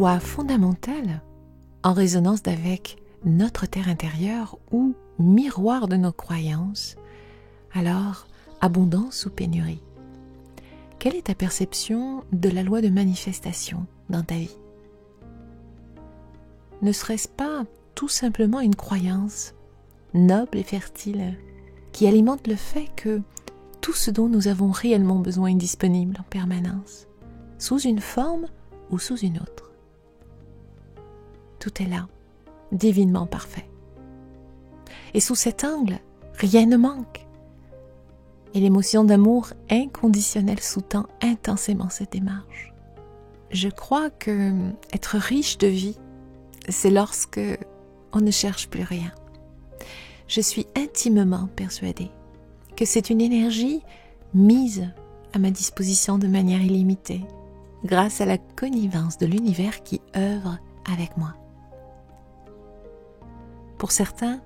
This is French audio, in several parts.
loi fondamentale, en résonance avec notre terre intérieure ou miroir de nos croyances, alors abondance ou pénurie. Quelle est ta perception de la loi de manifestation dans ta vie? Ne serait-ce pas tout simplement une croyance noble et fertile qui alimente le fait que tout ce dont nous avons réellement besoin est disponible en permanence, sous une forme ou sous une autre? Tout est là, divinement parfait. Et sous cet angle, rien ne manque. Et l'émotion d'amour inconditionnel sous-tend intensément cette démarche. Je crois que être riche de vie, c'est lorsque on ne cherche plus rien. Je suis intimement persuadée que c'est une énergie mise à ma disposition de manière illimitée, grâce à la connivence de l'univers qui œuvre avec moi. Pour certains,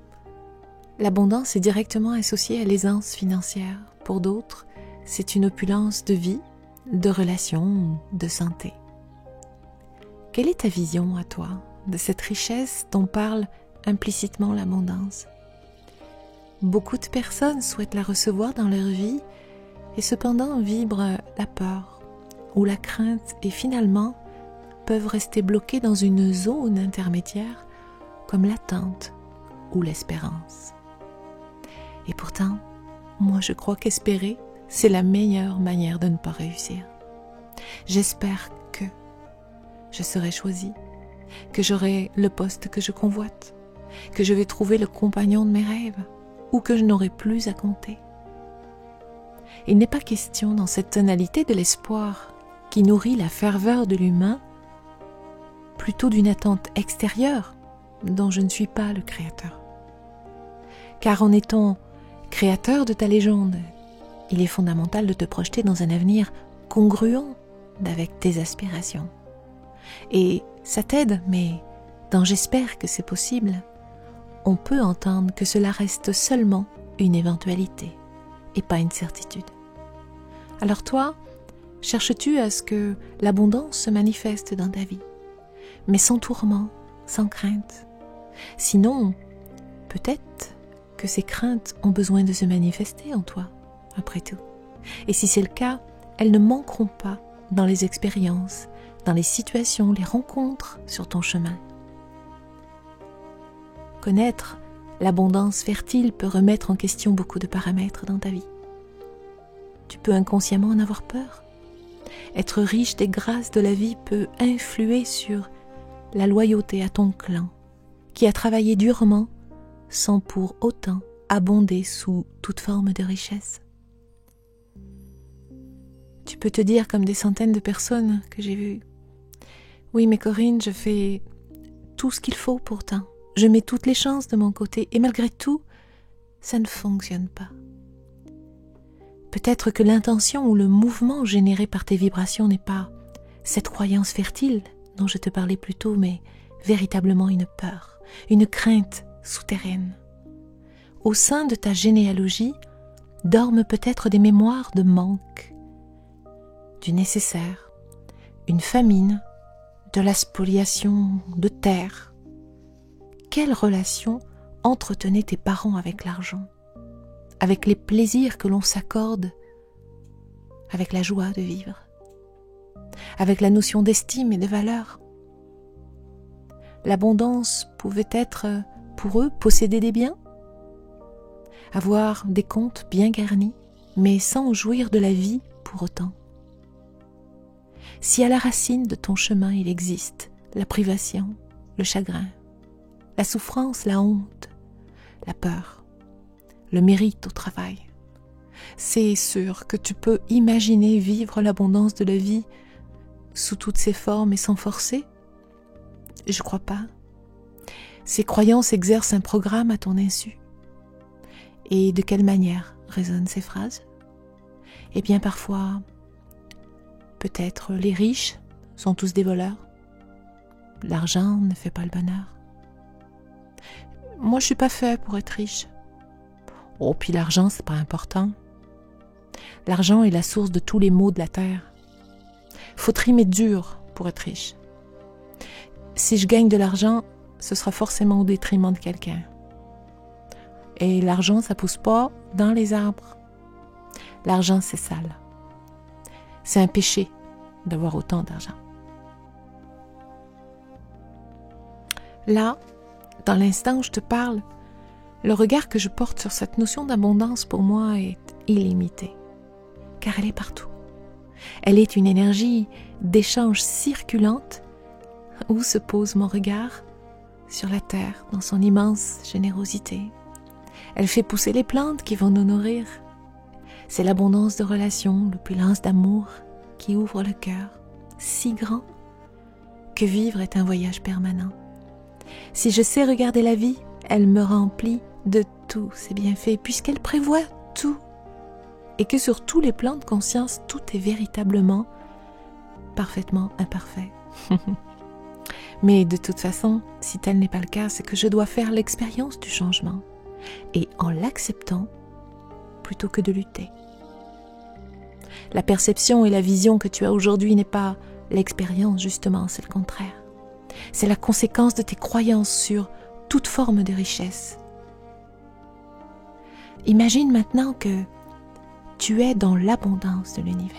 l'abondance est directement associée à l'aisance financière. Pour d'autres, c'est une opulence de vie, de relations, de santé. Quelle est ta vision à toi de cette richesse dont parle implicitement l'abondance? Beaucoup de personnes souhaitent la recevoir dans leur vie et cependant vibrent la peur ou la crainte et finalement peuvent rester bloquées dans une zone intermédiaire comme l'attente ou l'espérance. Et pourtant, moi je crois qu'espérer, c'est la meilleure manière de ne pas réussir. J'espère que je serai choisie, que j'aurai le poste que je convoite, que je vais trouver le compagnon de mes rêves, ou que je n'aurai plus à compter. Il n'est pas question dans cette tonalité de l'espoir qui nourrit la ferveur de l'humain, plutôt d'une attente extérieure dont je ne suis pas le créateur. Car en étant créateur de ta légende, il est fondamental de te projeter dans un avenir congruent avec tes aspirations. Et ça t'aide, mais dans j'espère que c'est possible, on peut entendre que cela reste seulement une éventualité et pas une certitude. Alors toi, cherches-tu à ce que l'abondance se manifeste dans ta vie, mais sans tourment, sans crainte? Sinon, peut-être que ces craintes ont besoin de se manifester en toi, après tout. Et si c'est le cas, elles ne manqueront pas dans les expériences, dans les situations, les rencontres sur ton chemin. Connaître l'abondance fertile peut remettre en question beaucoup de paramètres dans ta vie. Tu peux inconsciemment en avoir peur. Être riche des grâces de la vie peut influer sur la loyauté à ton clan, qui a travaillé durement sans pour autant abonder sous toute forme de richesse. Tu peux te dire comme des centaines de personnes que j'ai vues: oui, mais Corinne, je fais tout ce qu'il faut pourtant. Je mets toutes les chances de mon côté et malgré tout, ça ne fonctionne pas. Peut-être que l'intention ou le mouvement généré par tes vibrations n'est pas cette croyance fertile dont je te parlais plus tôt, mais véritablement une peur, une crainte souterraine. Au sein de ta généalogie dorment peut-être des mémoires de manque, du nécessaire, une famine, de la spoliation de terre. Quelle relation entretenaient tes parents avec l'argent, avec les plaisirs que l'on s'accorde, avec la joie de vivre, avec la notion d'estime et de valeur? L'abondance pouvait être pour eux posséder des biens, avoir des comptes bien garnis, mais sans jouir de la vie pour autant. Si à la racine de ton chemin il existe la privation, le chagrin, la souffrance, la honte, la peur, le mérite au travail, c'est sûr que tu peux imaginer vivre l'abondance de la vie sous toutes ses formes et sans forcer? Je crois pas. Ces croyances exercent un programme à ton insu. Et de quelle manière résonnent ces phrases? Eh bien parfois, peut-être les riches sont tous des voleurs. L'argent ne fait pas le bonheur. Moi, je suis pas fait pour être riche. Oh, puis l'argent, c'est pas important. L'argent est la source de tous les maux de la terre. Faut trimer dur pour être riche. Si je gagne de l'argent, ce sera forcément au détriment de quelqu'un. Et l'argent, ça pousse pas dans les arbres. L'argent, c'est sale. C'est un péché d'avoir autant d'argent. Là, dans l'instant où je te parle, le regard que je porte sur cette notion d'abondance pour moi est illimité, car elle est partout. Elle est une énergie d'échange circulante où se pose mon regard sur la terre dans son immense générosité. Elle fait pousser les plantes qui vont nous nourrir. C'est l'abondance de relations, l'opulence d'amour qui ouvre le cœur, si grand que vivre est un voyage permanent. Si je sais regarder la vie, elle me remplit de tous ses bienfaits, puisqu'elle prévoit tout. Et que sur tous les plans de conscience, tout est véritablement, parfaitement imparfait. Mais de toute façon, si tel n'est pas le cas, c'est que je dois faire l'expérience du changement. Et en l'acceptant, plutôt que de lutter. La perception et la vision que tu as aujourd'hui n'est pas l'expérience, justement, c'est le contraire. C'est la conséquence de tes croyances sur toute forme de richesse. Imagine maintenant que tu es dans l'abondance de l'univers.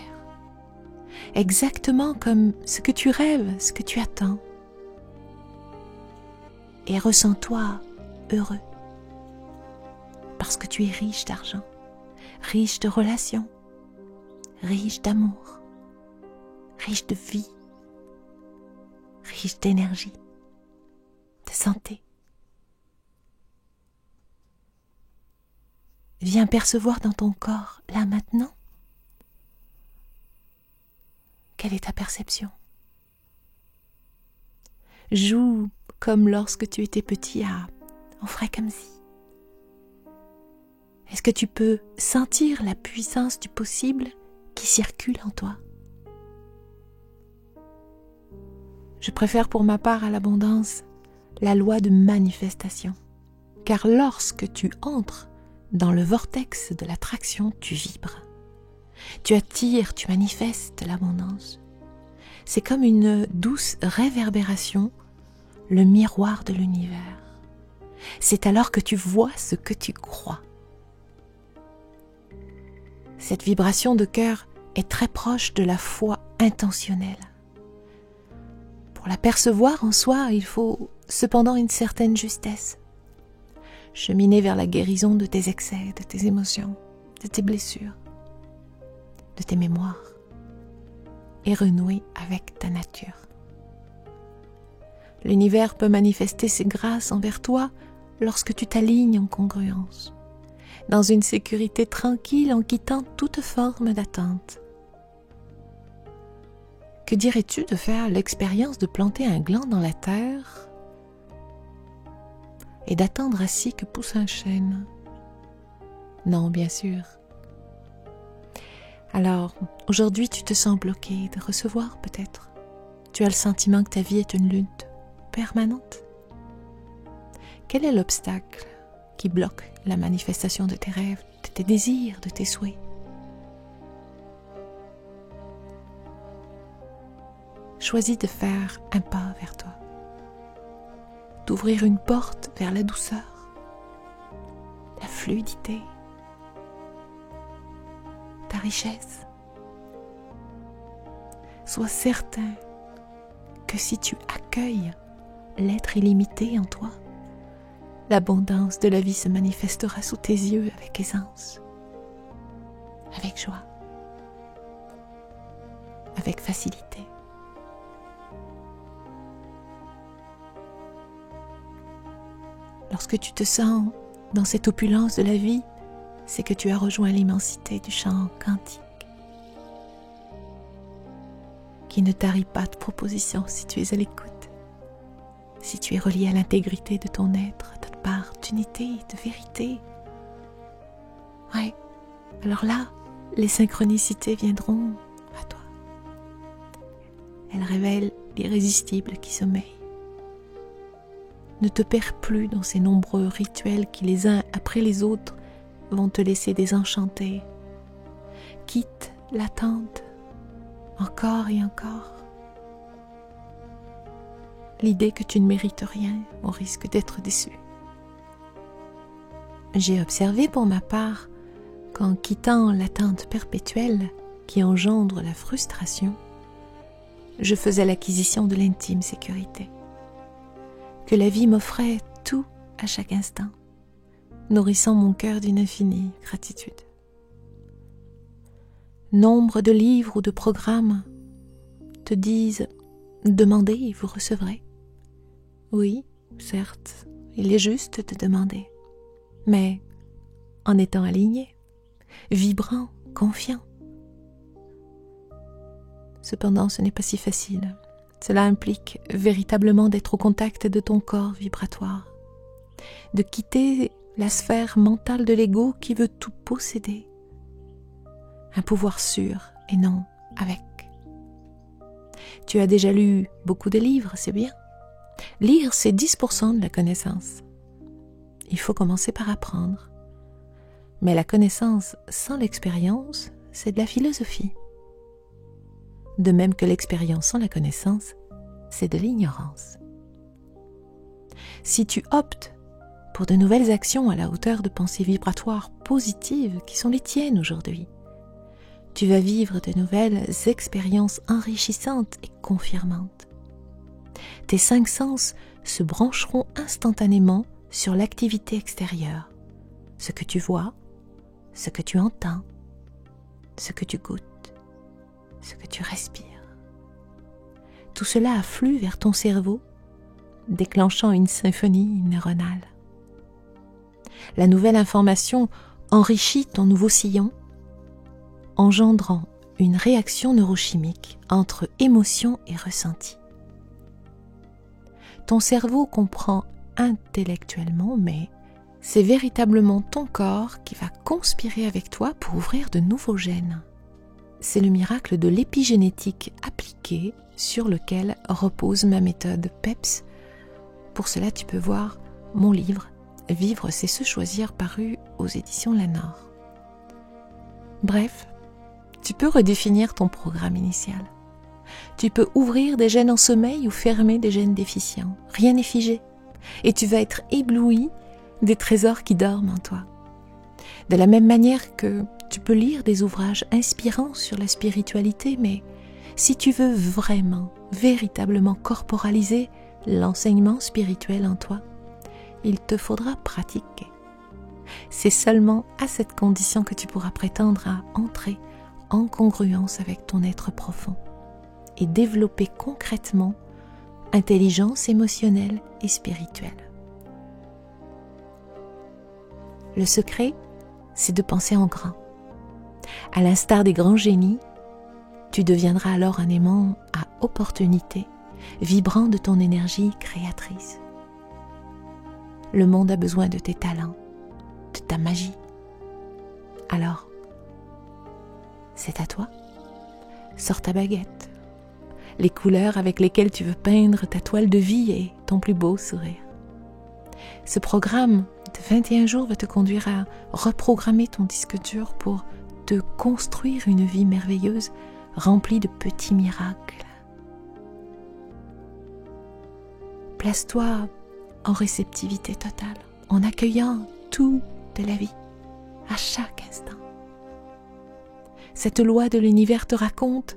Exactement comme ce que tu rêves, ce que tu attends. Et ressens-toi heureux. Parce que tu es riche d'argent, riche de relations, riche d'amour, riche de vie, riche d'énergie, de santé. Viens percevoir dans ton corps, là maintenant, quelle est ta perception. Joue comme lorsque tu étais petit on ferait comme si. Est-ce que tu peux sentir la puissance du possible qui circule en toi? Je préfère pour ma part à l'abondance la loi de manifestation, car lorsque tu entres dans le vortex de l'attraction, tu vibres. Tu attires, tu manifestes l'abondance. C'est comme une douce réverbération, le miroir de l'univers. C'est alors que tu vois ce que tu crois. Cette vibration de cœur est très proche de la foi intentionnelle. Pour la percevoir en soi, il faut cependant une certaine justesse. Cheminer vers la guérison de tes excès, de tes émotions, de tes blessures, de tes mémoires, et renouer avec ta nature. L'univers peut manifester ses grâces envers toi lorsque tu t'alignes en congruence, dans une sécurité tranquille en quittant toute forme d'attente. Que dirais-tu de faire l'expérience de planter un gland dans la terre et d'attendre assis que pousse un chêne? Non, bien sûr. Alors, aujourd'hui, tu te sens bloqué de recevoir peut-être. Tu as le sentiment que ta vie est une lutte permanente. Quel est l'obstacle qui bloque la manifestation de tes rêves, de tes désirs, de tes souhaits? Choisis de faire un pas vers toi, d'ouvrir une porte vers la douceur, la fluidité, ta richesse. Sois certain que si tu accueilles l'être illimité en toi, l'abondance de la vie se manifestera sous tes yeux avec aisance, avec joie, avec facilité. Lorsque tu te sens dans cette opulence de la vie, c'est que tu as rejoint l'immensité du champ quantique, qui ne tarit pas de propositions si tu es à l'écoute, si tu es relié à l'intégrité de ton être, à ta part d'unité, de vérité. Ouais, alors là, les synchronicités viendront à toi. Elles révèlent l'irrésistible qui sommeille. Ne te perds plus dans ces nombreux rituels qui, les uns après les autres, vont te laisser désenchanter. Quitte l'attente, encore et encore. l'idée que tu ne mérites rien au risque d'être déçu. J'ai observé pour ma part qu'en quittant l'attente perpétuelle qui engendre la frustration, je faisais l'acquisition de l'intime sécurité, que la vie m'offrait tout à chaque instant, nourrissant mon cœur d'une infinie gratitude. Nombre de livres ou de programmes te disent « Demandez et vous recevrez ». Oui, certes, il est juste de demander, mais en étant aligné, vibrant, confiant. Cependant, ce n'est pas si facile. Cela implique véritablement d'être au contact de ton corps vibratoire, de quitter la sphère mentale de l'ego qui veut tout posséder. Un pouvoir sûr et non avec. Tu as déjà lu beaucoup de livres, c'est bien. Lire, c'est 10% de la connaissance. Il faut commencer par apprendre. Mais la connaissance sans l'expérience, c'est de la philosophie. De même que l'expérience sans la connaissance, c'est de l'ignorance. Si tu optes pour de nouvelles actions à la hauteur de pensées vibratoires positives qui sont les tiennes aujourd'hui, tu vas vivre de nouvelles expériences enrichissantes et confirmantes. Tes 5 sens se brancheront instantanément sur l'activité extérieure, ce que tu vois, ce que tu entends, ce que tu goûtes, ce que tu respires. Tout cela afflue vers ton cerveau, déclenchant une symphonie neuronale. La nouvelle information enrichit ton nouveau sillon, engendrant une réaction neurochimique entre émotion et ressenti. Ton cerveau comprend intellectuellement, mais c'est véritablement ton corps qui va conspirer avec toi pour ouvrir de nouveaux gènes. C'est le miracle de l'épigénétique appliquée sur lequel repose ma méthode PEPS. Pour cela, tu peux voir mon livre « Vivre, c'est se choisir » paru aux éditions Lanor. Bref, tu peux redéfinir ton programme initial. Tu peux ouvrir des gènes en sommeil ou fermer des gènes déficients. Rien n'est figé. Et tu vas être ébloui des trésors qui dorment en toi. De la même manière que tu peux lire des ouvrages inspirants sur la spiritualité, mais si tu veux vraiment, véritablement corporaliser l'enseignement spirituel en toi, il te faudra pratiquer. C'est seulement à cette condition que tu pourras prétendre à entrer en congruence avec ton être profond et développer concrètement intelligence émotionnelle et spirituelle. Le secret, c'est de penser en grand. À l'instar des grands génies, tu deviendras alors un aimant à opportunité, vibrant de ton énergie créatrice. Le monde a besoin de tes talents, de ta magie. Alors, c'est à toi. Sors ta baguette, les couleurs avec lesquelles tu veux peindre ta toile de vie et ton plus beau sourire. Ce programme de 21 jours va te conduire à reprogrammer ton disque dur pour te construire une vie merveilleuse remplie de petits miracles. Place-toi en réceptivité totale, en accueillant tout de la vie, à chaque instant. Cette loi de l'univers te raconte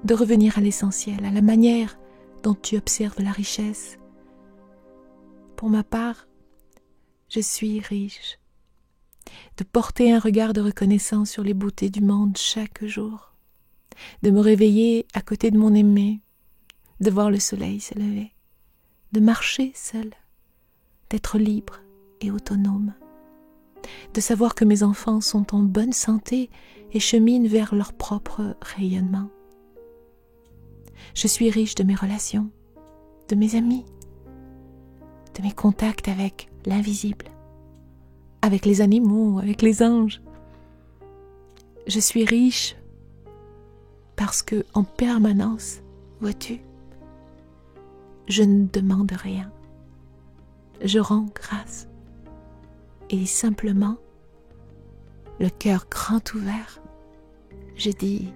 de revenir à l'essentiel, à la manière dont tu observes la richesse. Pour ma part, je suis riche de porter un regard de reconnaissance sur les beautés du monde chaque jour, de me réveiller à côté de mon aimé, de voir le soleil se lever, de marcher seul, d'être libre et autonome, de savoir que mes enfants sont en bonne santé et cheminent vers leur propre rayonnement. Je suis riche de mes relations, de mes amis, de mes contacts avec l'invisible, avec les animaux, avec les anges. Je suis riche parce que, en permanence, vois-tu, je ne demande rien. Je rends grâce. Et simplement, le cœur grand ouvert, je dis